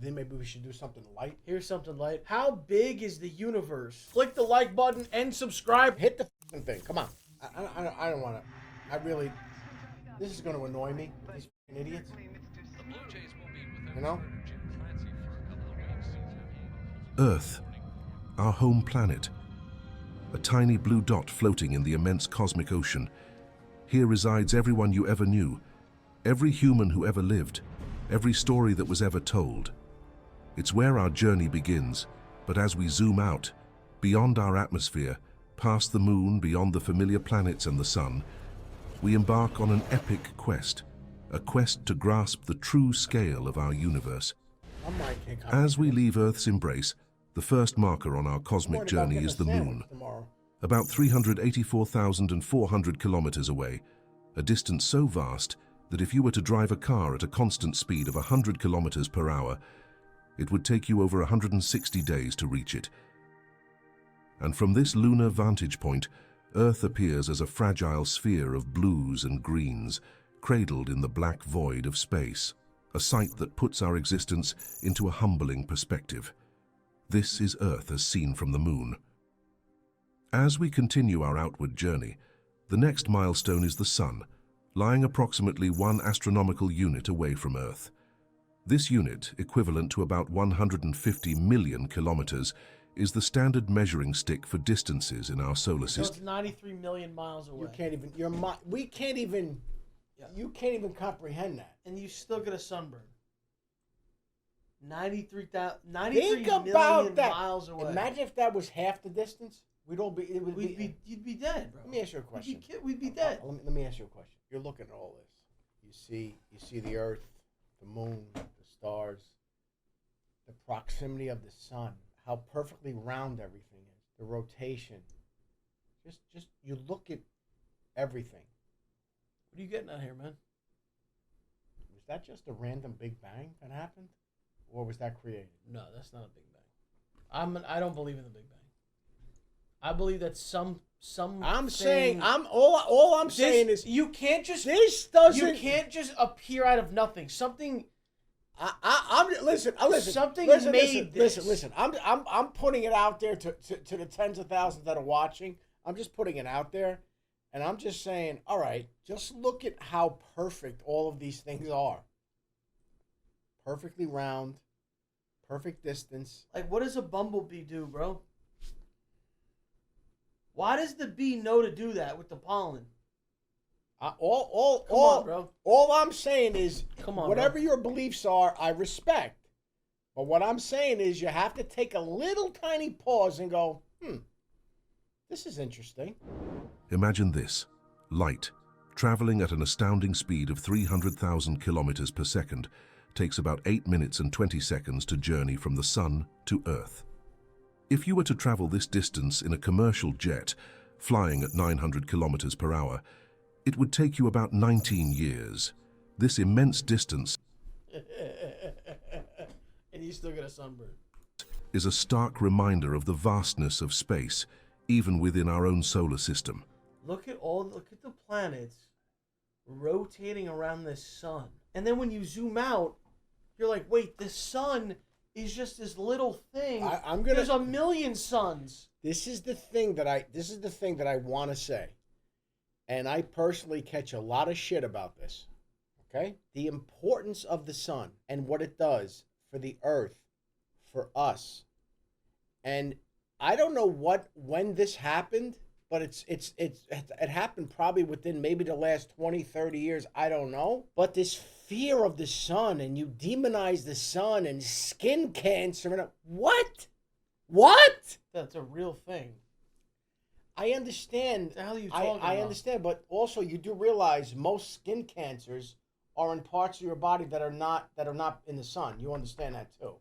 Then maybe we should do something light. Here's something light. How big is the universe? Click the like button and subscribe. Hit the fucking thing. Come on. I don't want to. I really. This is going to annoy me. These fucking idiots. You know? Earth, our home planet. A tiny blue dot floating in the immense cosmic ocean. Here resides everyone you ever knew, every human who ever lived, every story that was ever told. It's where our journey begins, but as we zoom out, beyond our atmosphere, past the moon, beyond the familiar planets and the sun, we embark on an epic quest, a quest to grasp the true scale of our universe. As we leave Earth's embrace, the first marker on our cosmic journey is the moon. About 384,400 kilometers away, a distance so vast that if you were to drive a car at a constant speed of 100 kilometers per hour, it would take you over 160 days to reach it. And from this lunar vantage point, Earth appears as a fragile sphere of blues and greens, cradled in the black void of space, a sight that puts our existence into a humbling perspective. This is Earth as seen from the moon. As we continue our outward journey, the next milestone is the Sun, lying approximately 1 astronomical unit away from Earth. This unit, equivalent to about 150 million kilometers, is the standard measuring stick for distances in our solar system. So it's 93 million miles away. You can't even. We can't even. Yeah. You can't even comprehend that. And you still get a sunburn. 93 Think million about that. miles away. Imagine if that was half the distance. We'd all be. You'd be dead, bro. Let me ask you a question. We'd be dead. Let me ask you a question. You're looking at all this. You see the Earth, the moon, the stars, the proximity of the sun, how perfectly round everything is, the rotation. Just you look at everything. What are you getting at here, man? Was that just a random Big Bang that happened? Or was that created? No, that's not a Big Bang. I don't believe in the Big Bang. I believe that all I'm saying is you can't just appear out of nothing. Something listen. Something made this. Listen. I'm putting it out there to the tens of thousands that are watching. I'm just putting it out there, and I'm just saying, all right, just look at how perfect all of these things are. Perfectly round, perfect distance. Like, what does a bumblebee do, bro? Why does the bee know to do that with the pollen? All I'm saying is, whatever bro. your beliefs are, I respect. But what I'm saying is, you have to take a little tiny pause and go, this is interesting. Imagine this: light, traveling at an astounding speed of 300,000 kilometers per second, takes about 8 minutes and 20 seconds to journey from the sun to Earth. If you were to travel this distance in a commercial jet, flying at 900 kilometers per hour, it would take you about 19 years. This immense distance and you still get a sunburn. Is a stark reminder of the vastness of space, even within our own solar system. Look at the planets rotating around this sun. And then when you zoom out, you're like, wait, the sun is just this little thing. There's a million suns. This is the thing that I want to say. And I personally catch a lot of shit about this. Okay? The importance of the sun and what it does for the earth, for us. And I don't know when this happened, but it happened probably within maybe the last 20, 30 years. I don't know. But this fear of the sun, and you demonize the sun and skin cancer. And what? That's a real thing. I understand. What the hell are you talking about? I understand, but also you do realize most skin cancers are in parts of your body that are not in the sun. You understand that too.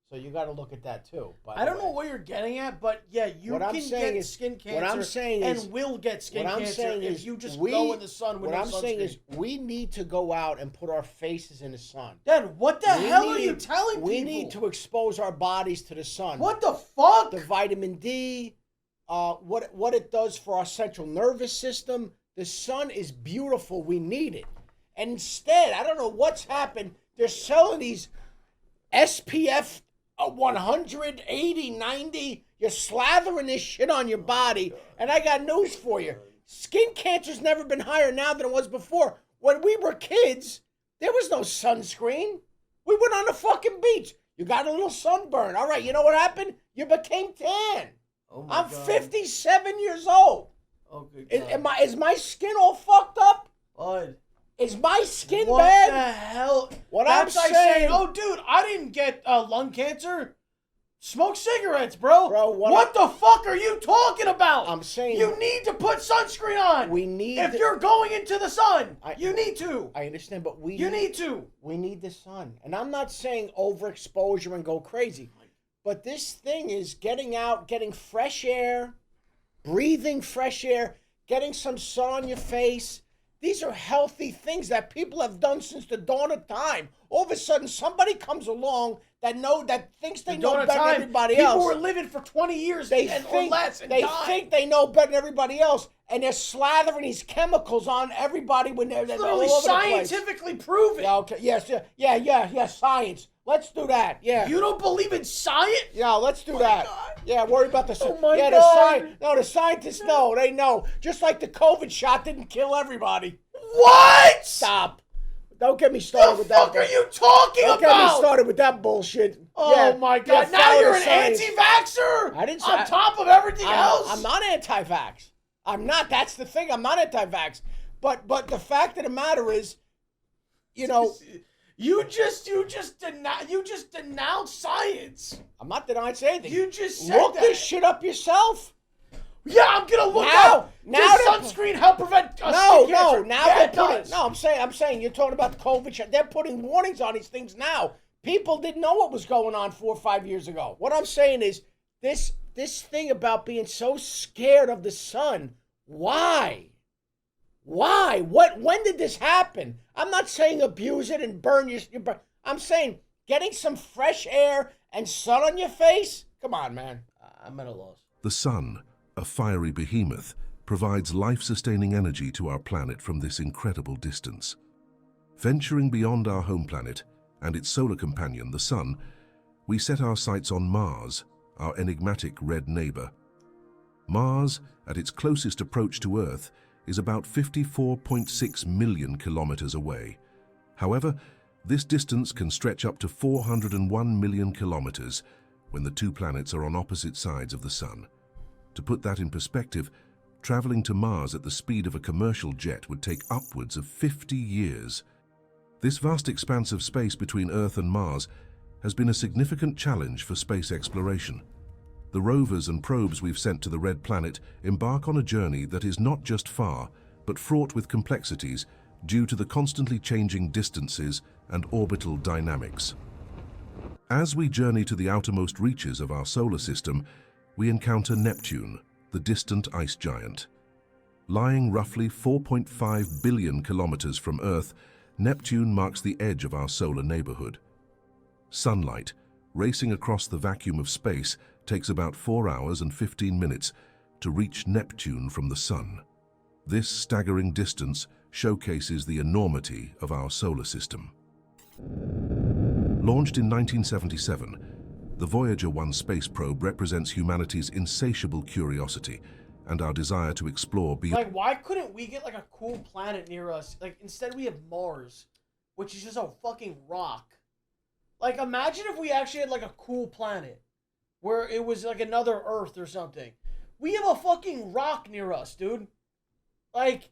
So you got to look at that too. I don't know what you're getting at, but yeah, you can get skin cancer. What I'm saying is, and will get skin cancer if you just go in the sun with no sunscreen. What I'm saying is, we need to go out and put our faces in the sun. Then what the hell are you telling people? We need to expose our bodies to the sun. What the fuck? The vitamin D, what it does for our central nervous system. The sun is beautiful. We need it. And instead, I don't know what's happened. They're selling these SPF 100, 80, 90. You're slathering this shit on your body. And I got news for you. Skin cancer's never been higher now than it was before. When we were kids, there was no sunscreen. We went on the fucking beach. You got a little sunburn. All right, you know what happened? You became tan. Oh I'm God. 57 years old. Oh, good God. Is my skin all fucked up? Bud. Is my skin what bad? What the hell? What That's I'm like saying, oh, dude, I didn't get lung cancer. Smoke cigarettes, bro. What the fuck are you talking about? I'm saying you need to put sunscreen on. We need. If you're going into the sun, you need to. I understand, but you need to. We need the sun, and I'm not saying overexposure and go crazy, but this thing is getting out, getting fresh air, breathing fresh air, getting some sun on your face. These are healthy things that people have done since the dawn of time. All of a sudden, somebody comes along that thinks they know better than everybody else. People were living for 20 years or less and dying. Think they know better than everybody else, and they're slathering these chemicals on everybody when they're all over scientifically proven. Yeah, okay. Yes, science. Let's do that. Yeah. You don't believe in science? Yeah, let's do that. God. Yeah, worry about the Oh my God. The scientists know. They know. Just like the COVID shot didn't kill everybody. What? Stop. Don't get me started with that. What the fuck are you talking about? Don't get me started with that bullshit. Oh my God. Now you're an anti-vaxxer? I didn't say on top of everything else? I'm not anti-vax. I'm not. That's the thing. I'm not anti-vax. But the fact of the matter is, you know, you just denounced science. I'm not denying anything. You just said look this shit up yourself. Yeah, I'm gonna look up. Does sunscreen help prevent skin cancer? I'm saying you're talking about the COVID shit. They're putting warnings on these things now. People didn't know what was going on 4 or 5 years ago. What I'm saying is this thing about being so scared of the sun. Why? When did this happen? I'm not saying abuse it and burn your. I'm saying getting some fresh air and sun on your face. Come on, man. I'm at a loss. The sun, a fiery behemoth, provides life-sustaining energy to our planet from this incredible distance. Venturing beyond our home planet and its solar companion, the sun, we set our sights on Mars, our enigmatic red neighbor. Mars, at its closest approach to Earth, is about 54.6 million kilometers away. However, this distance can stretch up to 401 million kilometers when the two planets are on opposite sides of the sun. To put that in perspective, traveling to Mars at the speed of a commercial jet would take upwards of 50 years. This vast expanse of space between Earth and Mars has been a significant challenge for space exploration. The rovers and probes we've sent to the Red Planet embark on a journey that is not just far, but fraught with complexities due to the constantly changing distances and orbital dynamics. As we journey to the outermost reaches of our solar system, we encounter Neptune, the distant ice giant. Lying roughly 4.5 billion kilometers from Earth, Neptune marks the edge of our solar neighborhood. Sunlight, racing across the vacuum of space, takes about 4 hours and 15 minutes to reach Neptune from the Sun. This staggering distance showcases the enormity of our solar system. Launched in 1977, the Voyager 1 space probe represents humanity's insatiable curiosity and our desire to explore beyond. Like, why couldn't we get like a cool planet near us? Like, instead we have Mars, which is just a fucking rock. Like, imagine if we actually had like a cool planet where it was like another Earth or something. We have a fucking rock near us, dude. Like,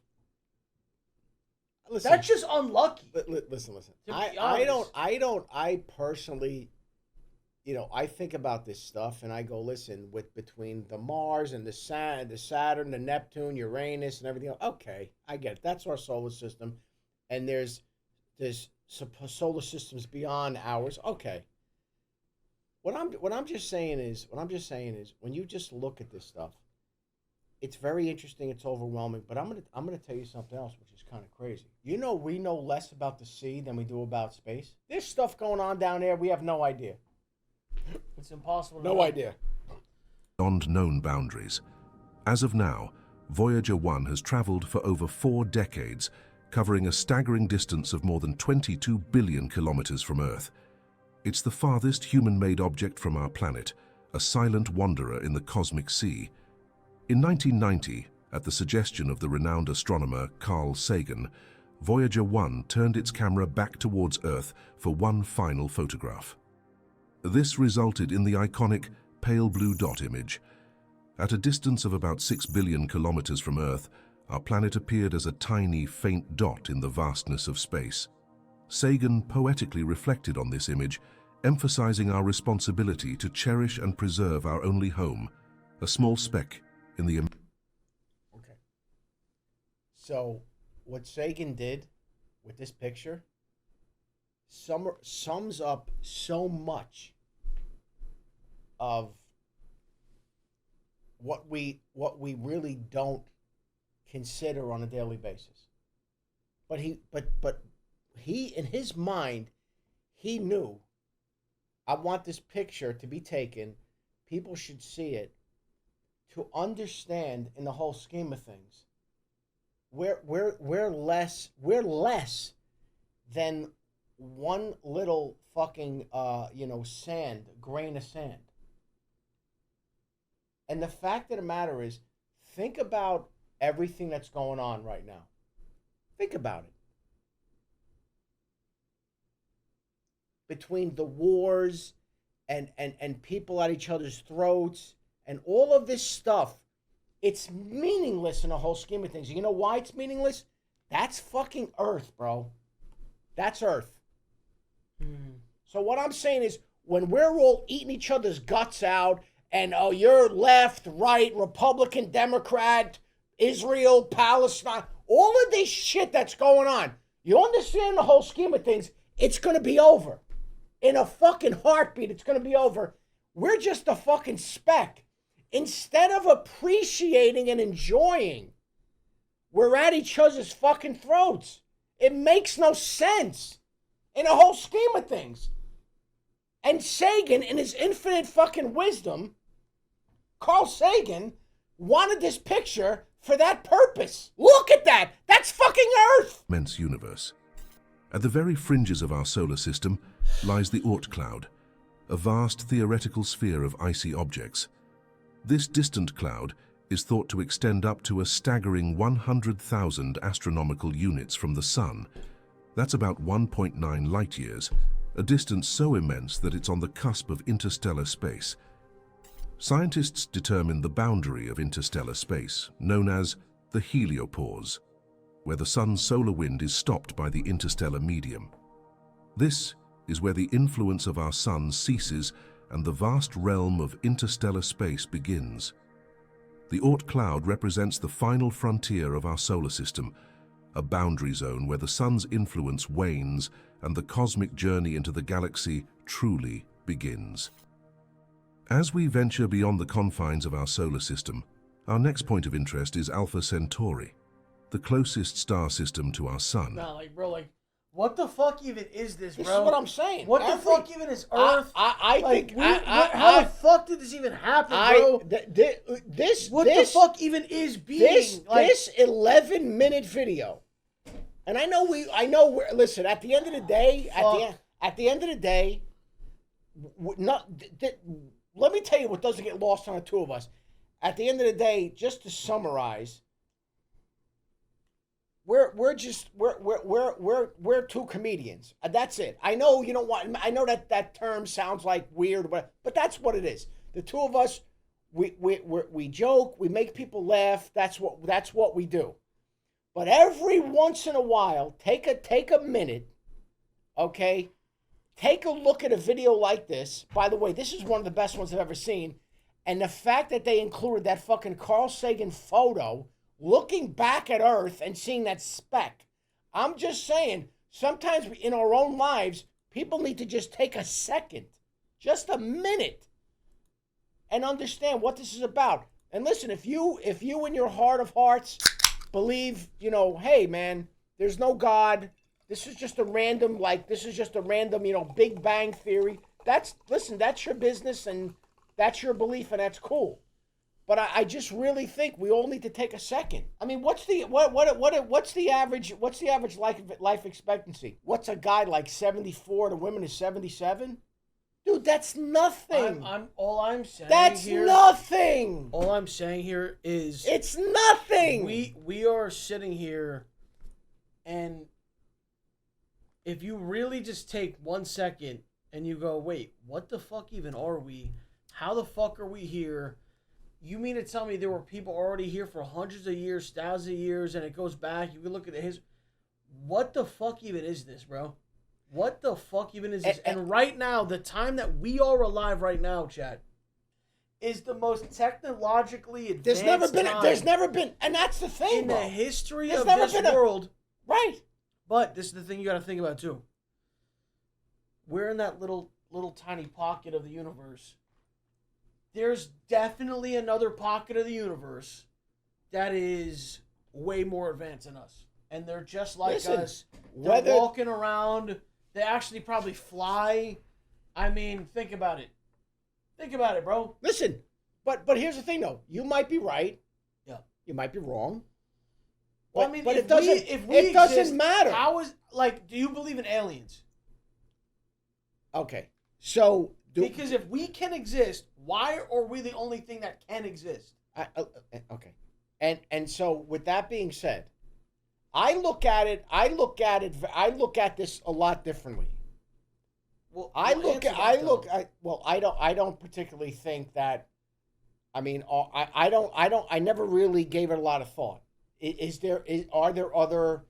listen, that's just unlucky. Listen. I personally, you know, I think about this stuff and I go, listen, between the Mars and the Saturn, the Neptune, Uranus, and everything else. Okay, I get it. That's our solar system, and there's solar systems beyond ours. Okay. What I'm just saying is when you just look at this stuff, it's very interesting. It's overwhelming. But I'm gonna tell you something else, which is kind of crazy. You know, we know less about the sea than we do about space. There's stuff going on down there we have no idea. It's impossible. No idea. Beyond known boundaries. As of now, Voyager 1 has traveled for over 4 decades, covering a staggering distance of more than 22 billion kilometers from Earth. It's the farthest human-made object from our planet, a silent wanderer in the cosmic sea. In 1990, at the suggestion of the renowned astronomer Carl Sagan, Voyager 1 turned its camera back towards Earth for one final photograph. This resulted in the iconic pale blue dot image. At a distance of about 6 billion kilometers from Earth, our planet appeared as a tiny, faint dot in the vastness of space. Sagan poetically reflected on this image, emphasizing our responsibility to cherish and preserve our only home, a small speck in the... Okay. So, what Sagan did with this picture sums up so much of what we really don't consider on a daily basis. But he in his mind, he knew, I want this picture to be taken, people should see it, to understand in the whole scheme of things, we're less than one little fucking grain of sand. And the fact of the matter is, think about everything that's going on right now. Think about it. Between the wars and people at each other's throats and all of this stuff, it's meaningless in the whole scheme of things. You know why it's meaningless? That's fucking Earth, bro. That's Earth. So what I'm saying is, when we're all eating each other's guts out, and oh, you're left, right, Republican, Democrat, Israel, Palestine, all of this shit that's going on, you understand the whole scheme of things, it's going to be over. In a fucking heartbeat, it's going to be over. We're just a fucking speck. Instead of appreciating and enjoying, we're at each other's fucking throats. It makes no sense in the whole scheme of things. And Sagan, in his infinite fucking wisdom, Carl Sagan, wanted this picture for that purpose. Look at that. That's fucking Earth. Immense universe. At the very fringes of our solar system lies the Oort cloud, a vast theoretical sphere of icy objects. This distant cloud is thought to extend up to a staggering 100,000 astronomical units from the Sun. That's about 1.9 light years, a distance so immense that it's on the cusp of interstellar space. Scientists determine the boundary of interstellar space, known as the heliopause, where the Sun's solar wind is stopped by the interstellar medium. This is where the influence of our Sun ceases and the vast realm of interstellar space begins. The Oort cloud represents the final frontier of our solar system, a boundary zone where the Sun's influence wanes and the cosmic journey into the galaxy truly begins. As we venture beyond the confines of our solar system, our next point of interest is Alpha Centauri, the closest star system to our Sun. Nah, bro, what the fuck even is this, bro? This is what I'm saying. What the fuck even is Earth? I think... How the fuck did this even happen, bro? What the fuck even is being? This 11-minute video. And I know we're... Listen, at the end of the day... At the end of the day... Let me tell you what doesn't get lost on the two of us. At the end of the day, just to summarize... We're two comedians. That's it. I know you don't want. I know that term sounds like weird, but that's what it is. The two of us, we joke, we make people laugh. That's what we do. But every once in a while, take a minute, okay? Take a look at a video like this. By the way, this is one of the best ones I've ever seen, and the fact that they included that fucking Carl Sagan photo. Looking back at Earth and seeing that speck, I'm just saying, sometimes in our own lives, people need to just take a second, just a minute, and understand what this is about. And listen, if you in your heart of hearts believe, hey man, there's no God, this is just a random, Big Bang theory, that's your business and that's your belief and that's cool. But I just really think we all need to take a second. I mean, what's the average life expectancy? What's a guy like 74? The women is 77. Dude, that's nothing. All I'm saying that's here. Nothing. All I'm saying here is it's nothing. We are sitting here, and if you really just take 1 second and you go, wait, what the fuck even are we? How the fuck are we here? You mean to tell me there were people already here for hundreds of years, thousands of years, and it goes back? You can look at the history. What the fuck even is this, bro? What the fuck even is this? And right now, the time that we are alive right now, Chad, is the most technologically advanced There's never been, and that's the thing, in bro. the history of this world. Right. But this is the thing you got to think about, too. We're in that little tiny pocket of the universe. There's definitely another pocket of the universe that is way more advanced than us. And they're just like us. They're walking around. They actually probably fly. I mean, think about it. Think about it, bro. Listen, but here's the thing, though. You might be right. Yeah. You might be wrong. Well, I mean, but it doesn't matter. How is, like, do you believe in aliens? Okay. So... because if we can exist, why are we the only thing that can exist? Okay. And so, with that being said... I look at this a lot differently. Well, I don't particularly think that. I mean, I never really gave it a lot of thought. Are there other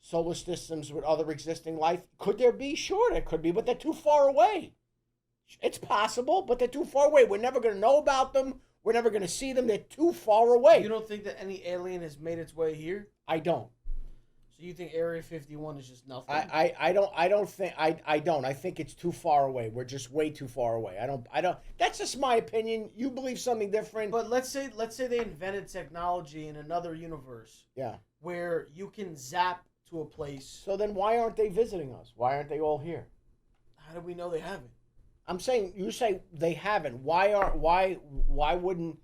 solar systems with other existing life? Could there be? Sure, there could be, but they're too far away. It's possible, but they're too far away. We're never going to know about them. We're never going to see them. They're too far away. You don't think that any alien has made its way here? I don't. You think Area 51 is just nothing? I don't think I think it's too far away. We're just way too far away. I don't that's just my opinion. You believe something different. But let's say they invented technology in another universe. Yeah. Where you can zap to a place. So then why aren't they visiting us? Why aren't they all here? How do we know they haven't? I'm saying you say they haven't. Why wouldn't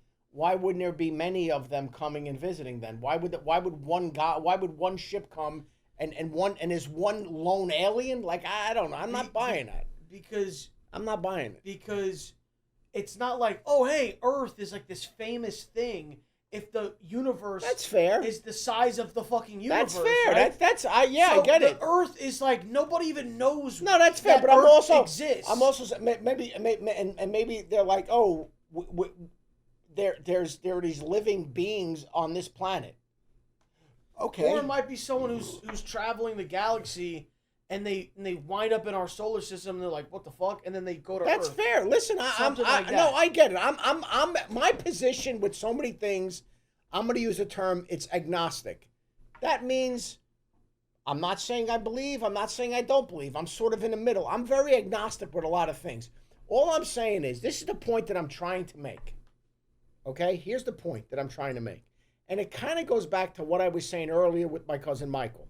there be many of them coming and visiting then? Why would one ship come and there's one lone alien? Like, I don't know. I'm not buying that. Because I'm not buying it. Because it's not like, oh hey, Earth is like this famous thing. If the universe that's fair is the size of the fucking universe. That's fair. Right? I get it. The Earth is like nobody even knows. No, that's fair. But Earth exists. I'm also maybe they're like, oh, there are these living beings on this planet. Okay. Or it might be someone who's traveling the galaxy and they wind up in our solar system and they're like, what the fuck? And then they go to That's Earth. fair. Listen, no, I get it. I'm my position with so many things, I'm going to use the term, it's agnostic. That means I'm not saying I believe, I'm not saying I don't believe. I'm sort of in the middle. I'm very agnostic with a lot of things. All I'm saying is, this is the point that I'm trying to make. Okay? Here's the point that I'm trying to make. And it kind of goes back to what I was saying earlier with my cousin Michael.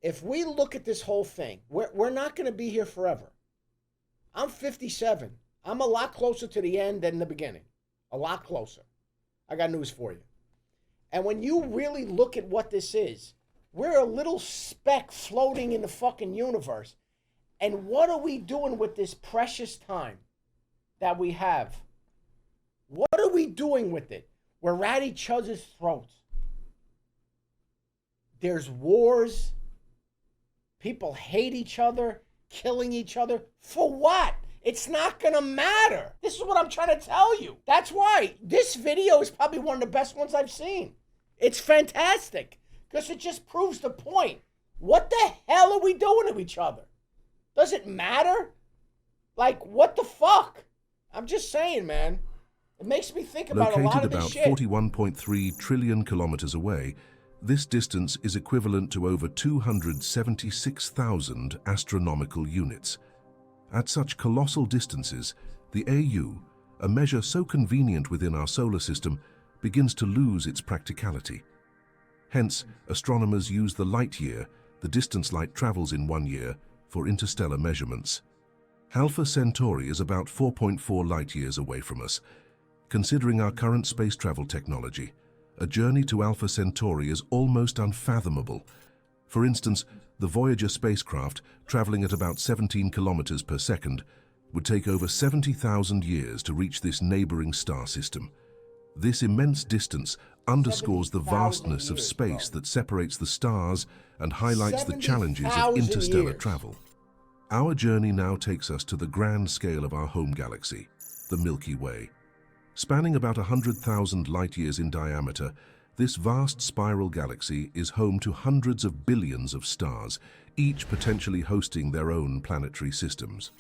If we look at this whole thing, we're not going to be here forever. I'm 57. I'm a lot closer to the end than the beginning. A lot closer. I got news for you. And when you really look at what this is, we're a little speck floating in the fucking universe. And what are we doing with this precious time that we have? What are we doing with it? We're at each other's throats. There's wars. People hate each other, killing each other. For what? It's not going to matter. This is what I'm trying to tell you. That's why this video is probably one of the best ones I've seen. It's fantastic because it just proves the point. What the hell are we doing to each other? Does it matter? Like, what the fuck? I'm just saying, man. It makes me think about a lot of this shit. Located about 41.3 trillion kilometers away, this distance is equivalent to over 276,000 astronomical units. At such colossal distances, the AU, a measure so convenient within our solar system, begins to lose its practicality. Hence, astronomers use the light year, the distance light travels in 1 year, for interstellar measurements. Alpha Centauri is about 4.4 light years away from us. Considering our current space travel technology, a journey to Alpha Centauri is almost unfathomable. For instance, the Voyager spacecraft, traveling at about 17 kilometers per second, would take over 70,000 years to reach this neighboring star system. This immense distance underscores the vastness of space that separates the stars and highlights the challenges of interstellar travel. Our journey now takes us to the grand scale of our home galaxy, the Milky Way. Spanning about 100,000 light-years in diameter, this vast spiral galaxy is home to hundreds of billions of stars, each potentially hosting their own planetary systems.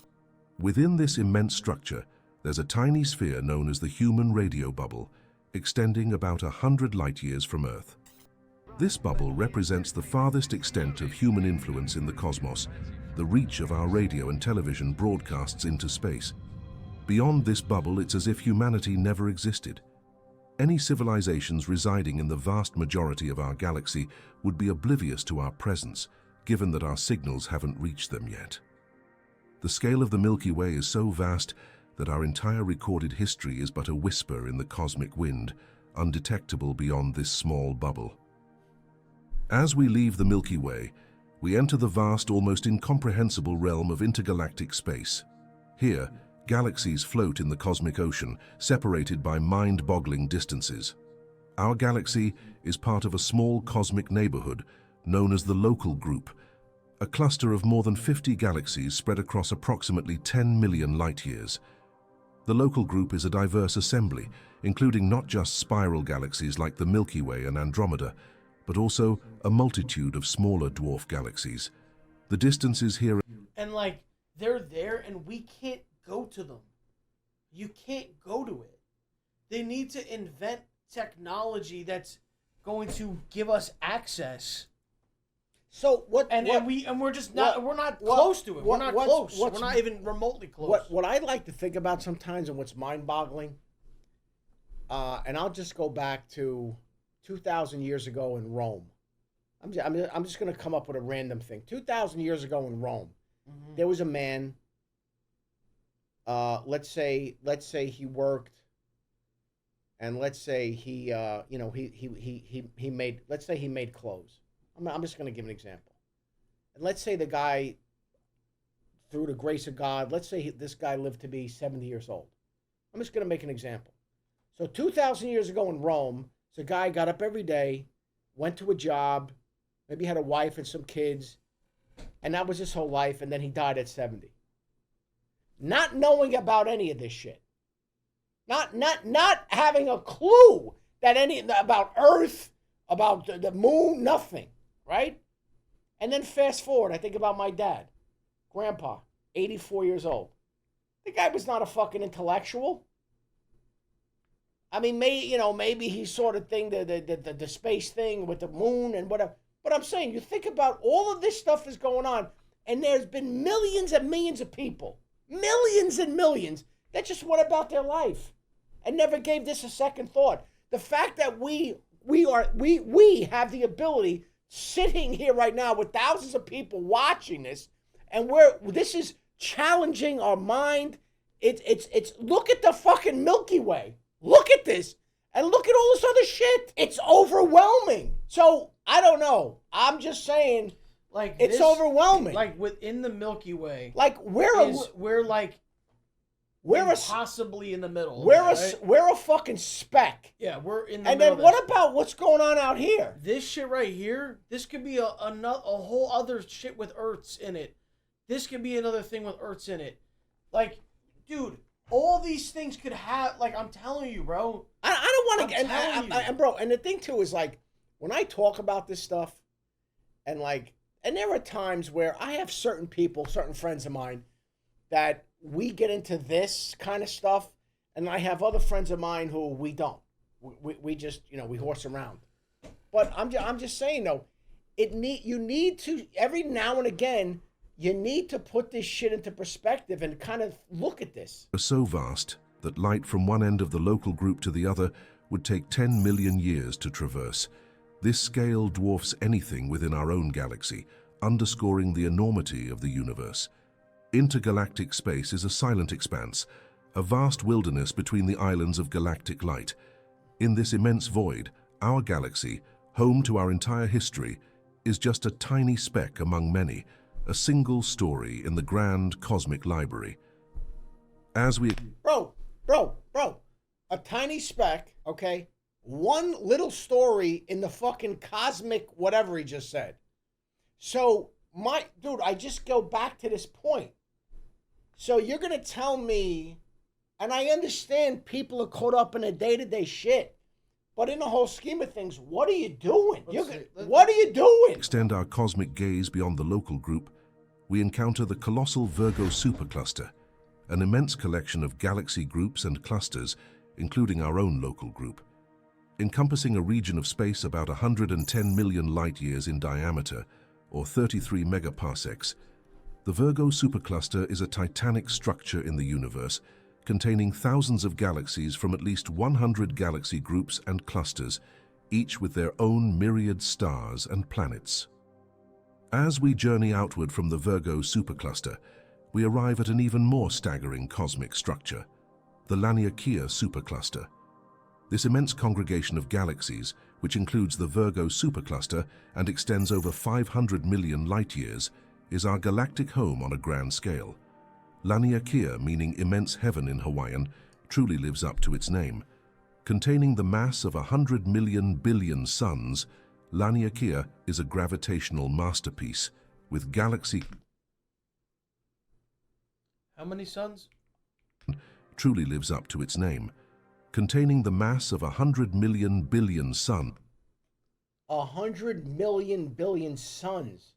Within this immense structure, there's a tiny sphere known as the human radio bubble, extending about 100 light-years from Earth. This bubble represents the farthest extent of human influence in the cosmos, the reach of our radio and television broadcasts into space. Beyond this bubble, it's as if humanity never existed. Any civilizations residing in the vast majority of our galaxy would be oblivious to our presence, given that our signals haven't reached them yet. The scale of the Milky Way is so vast that our entire recorded history is but a whisper in the cosmic wind, undetectable beyond this small bubble. As we leave the Milky Way, we enter the vast, almost incomprehensible realm of intergalactic space. Here, galaxies float in the cosmic ocean, separated by mind-boggling distances. Our galaxy is part of a small cosmic neighborhood known as the Local Group, a cluster of more than 50 galaxies spread across approximately 10 million light-years. The Local Group is a diverse assembly, including not just spiral galaxies like the Milky Way and Andromeda, but also a multitude of smaller dwarf galaxies. The distances here... And like, they're there and we can't go to them. You can't go to it. They need to invent technology that's going to give us access. So what? And we're just not. We're not close to it. We're not close. We're not even remotely close. What I like to think about sometimes, and what's mind-boggling, and I'll just go back to 2,000 years ago in Rome. I'm just going to come up with a random thing. 2,000 years ago in Rome, there was a man. Let's say he worked, and let's say he made. Let's say he made clothes. I'm just going to give an example. And let's say the guy, through the grace of God, let's say this guy lived to be 70 years old. I'm just going to make an example. So 2,000 years ago in Rome, the guy got up every day, went to a job, maybe had a wife and some kids, and that was his whole life, and then he died at 70. Not knowing about any of this shit. Not having a clue that about Earth, about the moon, nothing. Right? And then fast forward, I think about my dad, Grandpa, 84 years old. The guy was not a fucking intellectual. I mean, maybe he sort of thing, the space thing with the moon and whatever. But I'm saying, you think about all of this stuff is going on, and there's been millions and millions of people, millions and millions, that just went about their life and never gave this a second thought. The fact that we have the ability, sitting here right now with thousands of people watching this, and this is challenging our mind. It's look at the fucking Milky Way. Look at this, and look at all this other shit. It's overwhelming. So I don't know. I'm just saying, like, it's overwhelming. Like within the Milky Way, like we're possibly in the middle. We're a fucking speck. Yeah, we're in the and middle. And then what about what's going on out here? This shit right here, this could be a whole other shit with Earths in it. This could be another thing with Earths in it. Like, dude, all these things could have, like, I'm telling you, bro. I don't want to, and bro, and the thing too is, like, when I talk about this stuff, and there are times where I have certain people, certain friends of mine, that we get into this kind of stuff, and I have other friends of mine who we don't. We just, we horse around. But I'm just saying, though, you need to, every now and again, you need to put this shit into perspective and kind of look at this. Are so vast that light from one end of the Local Group to the other would take 10 million years to traverse. This scale dwarfs anything within our own galaxy, underscoring the enormity of the universe. Intergalactic space is a silent expanse, a vast wilderness between the islands of galactic light. In this immense void, our galaxy, home to our entire history, is just a tiny speck among many, a single story in the grand cosmic library. As we... Bro, a tiny speck, okay? One little story in the fucking cosmic whatever he just said. So, dude, I just go back to this point. So you're going to tell me, and I understand people are caught up in the day-to-day shit, but in the whole scheme of things, what are you doing? What are you doing? Extend our cosmic gaze beyond the local group, we encounter the colossal Virgo supercluster, an immense collection of galaxy groups and clusters, including our own local group. Encompassing a region of space about 110 million light-years in diameter, or 33 megaparsecs, the Virgo supercluster is a titanic structure in the universe, containing thousands of galaxies from at least 100 galaxy groups and clusters, each with their own myriad stars and planets. As we journey outward from the Virgo supercluster, we arrive at an even more staggering cosmic structure, the Laniakea supercluster. This immense congregation of galaxies, which includes the Virgo supercluster and extends over 500 million light-years, is our galactic home on a grand scale. Laniakea, meaning immense heaven in Hawaiian, truly lives up to its name. Containing the mass of 100 million billion suns, Laniakea is a gravitational masterpiece with galaxy... How many suns? Truly lives up to its name. Containing the mass of 100 million billion sun. 100 million billion suns.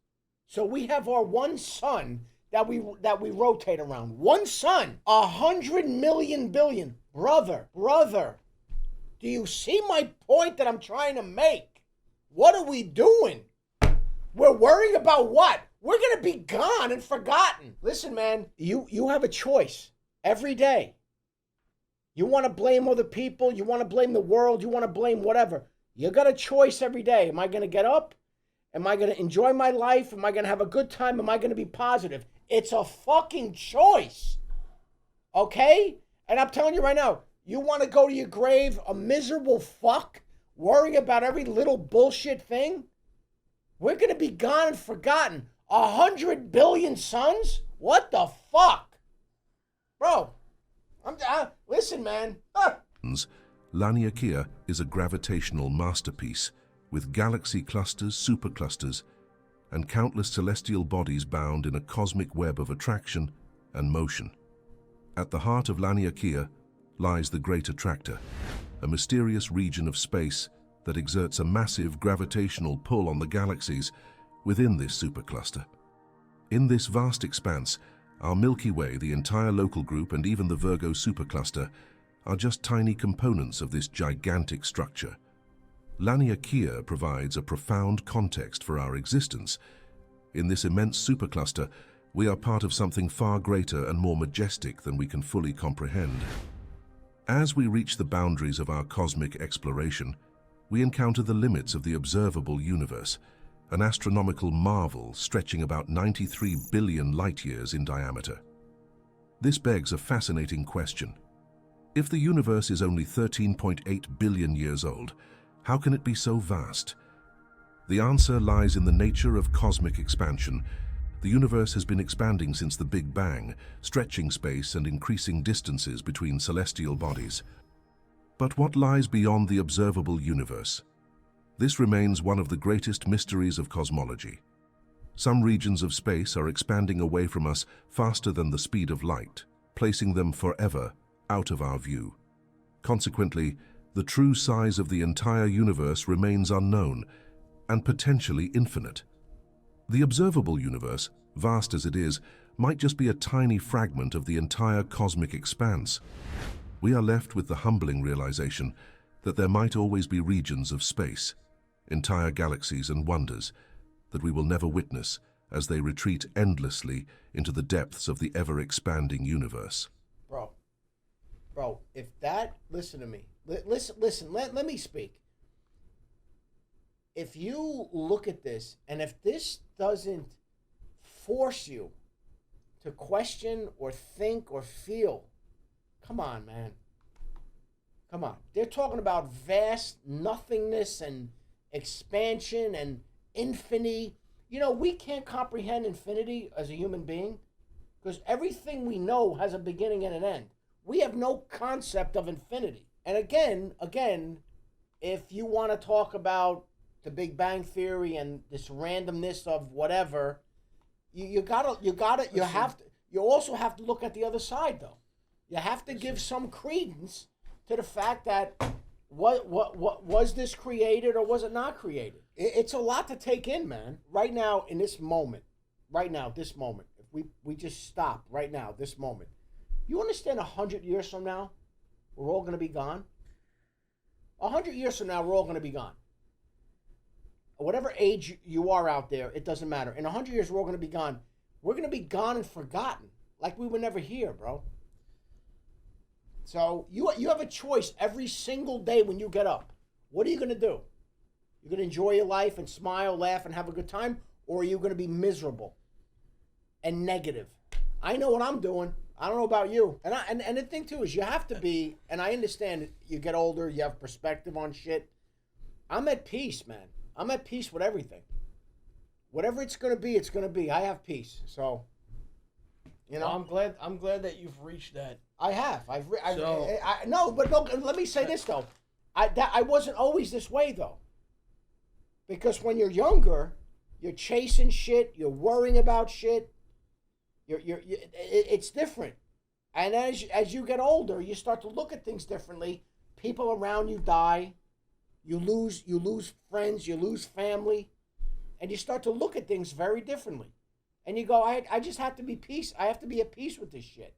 So we have our one sun that we rotate around. One sun. 100 million billion. Brother. Do you see my point that I'm trying to make? What are we doing? We're worrying about what? We're going to be gone and forgotten. Listen, man, you have a choice every day. You want to blame other people. You want to blame the world. You want to blame whatever. You got a choice every day. Am I going to get up? Am I going to enjoy my life? Am I going to have a good time? Am I going to be positive? It's a fucking choice. Okay? And I'm telling you right now, you want to go to your grave a miserable fuck, worrying about every little bullshit thing? We're going to be gone and forgotten. 100 billion suns? What the fuck? Bro, listen, man. Laniakea is a gravitational masterpiece with galaxy clusters, superclusters, and countless celestial bodies bound in a cosmic web of attraction and motion. At the heart of Laniakea lies the Great Attractor, a mysterious region of space that exerts a massive gravitational pull on the galaxies within this supercluster. In this vast expanse, our Milky Way, the entire local group, and even the Virgo supercluster are just tiny components of this gigantic structure. Laniakea provides a profound context for our existence. In this immense supercluster, we are part of something far greater and more majestic than we can fully comprehend. As we reach the boundaries of our cosmic exploration, we encounter the limits of the observable universe, an astronomical marvel stretching about 93 billion light-years in diameter. This begs a fascinating question. If the universe is only 13.8 billion years old, how can it be so vast? The answer lies in the nature of cosmic expansion. The universe has been expanding since the Big Bang, stretching space and increasing distances between celestial bodies. But what lies beyond the observable universe? This remains one of the greatest mysteries of cosmology. Some regions of space are expanding away from us faster than the speed of light, placing them forever out of our view. Consequently, the true size of the entire universe remains unknown and potentially infinite. The observable universe, vast as it is, might just be a tiny fragment of the entire cosmic expanse. We are left with the humbling realization that there might always be regions of space, entire galaxies and wonders that we will never witness as they retreat endlessly into the depths of the ever-expanding universe. Bro, if that, listen to me. Listen, let me speak. If you look at this, and if this doesn't force you to question or think or feel, come on, man. Come on. They're talking about vast nothingness and expansion and infinity. You know, we can't comprehend infinity as a human being. Because everything we know has a beginning and an end. We have no concept of infinity. And again, if you want to talk about the Big Bang Theory and this randomness of whatever, you also have to look at the other side, though. You have to give some credence to the fact that what was this created or was it not created? It's a lot to take in, man. Right now, in this moment, if we just stop right now, this moment, you understand 100 years from now, we're all going to be gone? 100 years from now, we're all going to be gone. Whatever age you are out there, it doesn't matter. In 100 years, we're all going to be gone. We're going to be gone and forgotten, like we were never here, bro. So you have a choice every single day when you get up. What are you going to do? You're going to enjoy your life and smile, laugh, and have a good time? Or are you going to be miserable and negative? I know what I'm doing. I don't know about you. And the thing, too, is you have to be, and I understand you get older, you have perspective on shit. I'm at peace, man. I'm at peace with everything. Whatever it's going to be, it's going to be. I have peace. So, you know. Well, I'm glad that you've reached that. I have. No, let me say this, though. I wasn't always this way, though. Because when you're younger, you're chasing shit, you're worrying about shit. It's different. And as you get older, you start to look at things differently. People around you die. You lose friends, you lose family, and you start to look at things very differently. And you go, I just have to be peace. I have to be at peace with this shit.